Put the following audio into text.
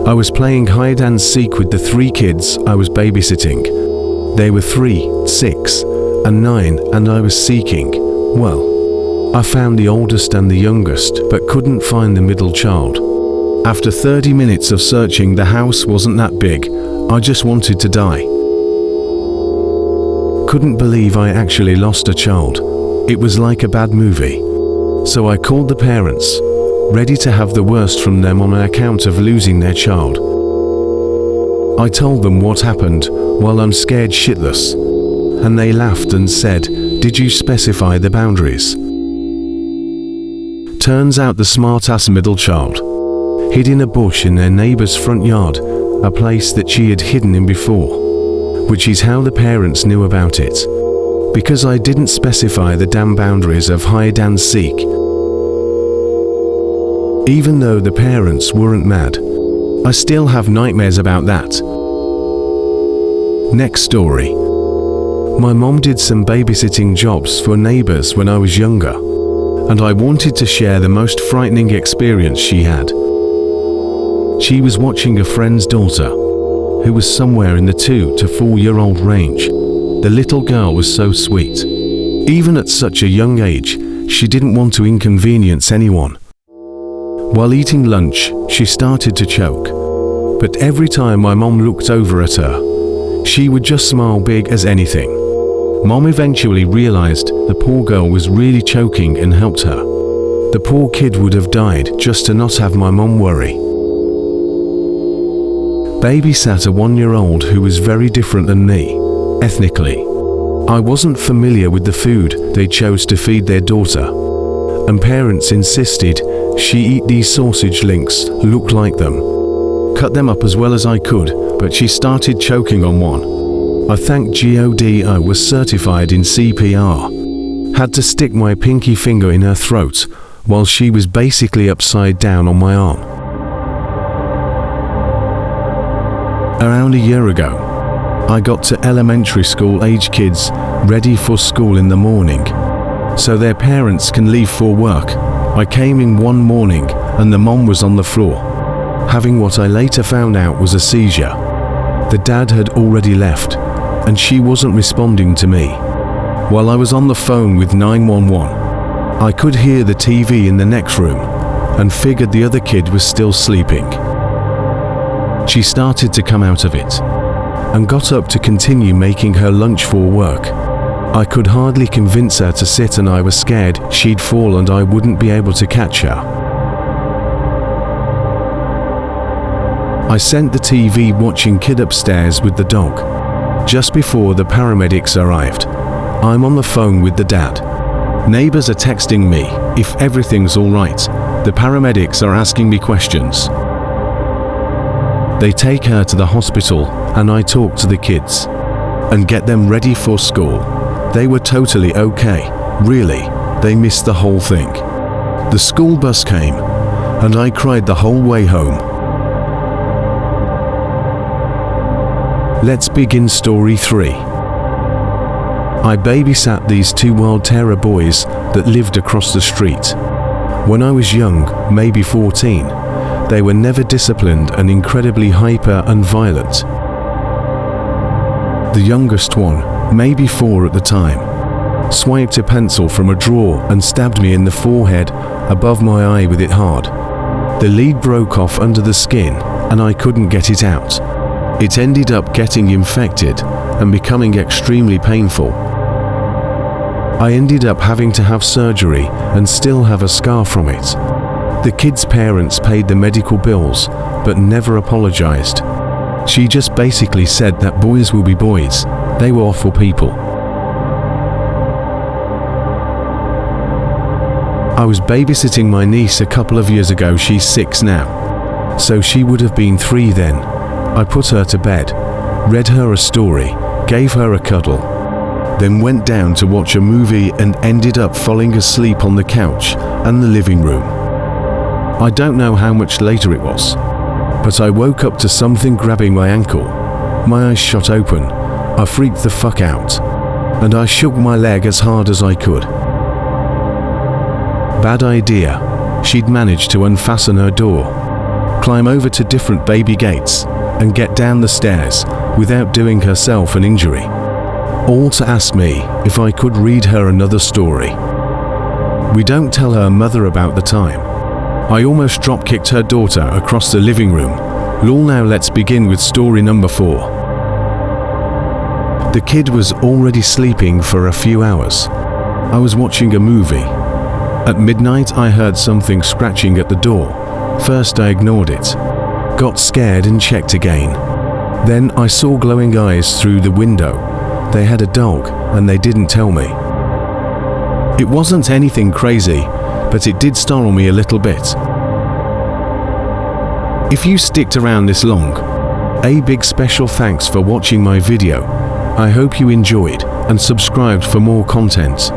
I was playing hide and seek with the 3 kids I was babysitting. They were 3, 6, and 9, and I was seeking. Well, I found the oldest and the youngest, but couldn't find the middle child. After 30 minutes of searching, the house wasn't that big. I just wanted to die. Couldn't believe I actually lost a child. It was like a bad movie. So I called the parents, ready to have the worst from them on account of losing their child. I told them what happened while I'm scared shitless, and they laughed and said, "Did you specify the boundaries?" Turns out the smart-ass middle child hid in a bush in their neighbor's front yard, a place that she had hidden in before, which is how the parents knew about it, because I didn't specify the damn boundaries of hide and seek. Even though the parents weren't mad, I still have nightmares about that. Next story. My mom did some babysitting jobs for neighbors when I was younger, and I wanted to share the most frightening experience she had. She was watching a friend's daughter, who was somewhere in the 2 to 4-year-old range. The little girl was so sweet. Even at such a young age, she didn't want to inconvenience anyone. While eating lunch, she started to choke. But every time my mom looked over at her, she would just smile big as anything. Mom eventually realized the poor girl was really choking and helped her. The poor kid would have died just to not have my mom worry. Babysat a 1-year-old who was very different than me, ethnically. I wasn't familiar with the food they chose to feed their daughter, and parents insisted she eat these sausage links, look like them. Cut them up as well as I could, but she started choking on one. I thank God I was certified in CPR. Had to stick my pinky finger in her throat while she was basically upside down on my arm. Around a year ago, I got to elementary school age kids ready for school in the morning, so their parents can leave for work. I came in one morning and the mom was on the floor, having what I later found out was a seizure. The dad had already left, and she wasn't responding to me. While I was on the phone with 911, I could hear the TV in the next room and figured the other kid was still sleeping. She started to come out of it and got up to continue making her lunch for work. I could hardly convince her to sit, and I was scared she'd fall and I wouldn't be able to catch her. I sent the TV watching kid upstairs with the dog. Just before the paramedics arrived, I'm on the phone with the dad. Neighbors are texting me if everything's all right. The paramedics are asking me questions. They take her to the hospital and I talk to the kids and get them ready for school. They were totally okay. Really, they missed the whole thing. The school bus came and I cried the whole way home. Let's begin story 3. I babysat these 2 World Terror boys that lived across the street. When I was young, maybe 14, they were never disciplined and incredibly hyper and violent. The youngest one, maybe 4 at the time, swiped a pencil from a drawer and stabbed me in the forehead above my eye with it hard. The lead broke off under the skin and I couldn't get it out. It ended up getting infected and becoming extremely painful. I ended up having to have surgery and still have a scar from it. The kid's parents paid the medical bills, but never apologized. She just basically said that boys will be boys. They were awful people. I was babysitting my niece a couple of years ago. She's 6 now, so she would have been 3 then. I put her to bed, read her a story, gave her a cuddle, then went down to watch a movie and ended up falling asleep on the couch and the living room. I don't know how much later it was, but I woke up to something grabbing my ankle. My eyes shot open. I freaked the fuck out, and I shook my leg as hard as I could. Bad idea. She'd managed to unfasten her door. climb over to different baby gates, and get down the stairs without doing herself an injury. All to ask me if I could read her another story. We don't tell her mother about the time. I almost drop-kicked her daughter across the living room. Lol, now let's begin with story number 4. The kid was already sleeping for a few hours. I was watching a movie. At midnight I heard something scratching at the door. First I ignored it, got scared and checked again. Then I saw glowing eyes through the window. They had a dog and they didn't tell me. It wasn't anything crazy, but it did startle me a little bit. If you sticked around this long, a big special thanks for watching my video. I hope you enjoyed and subscribed for more content.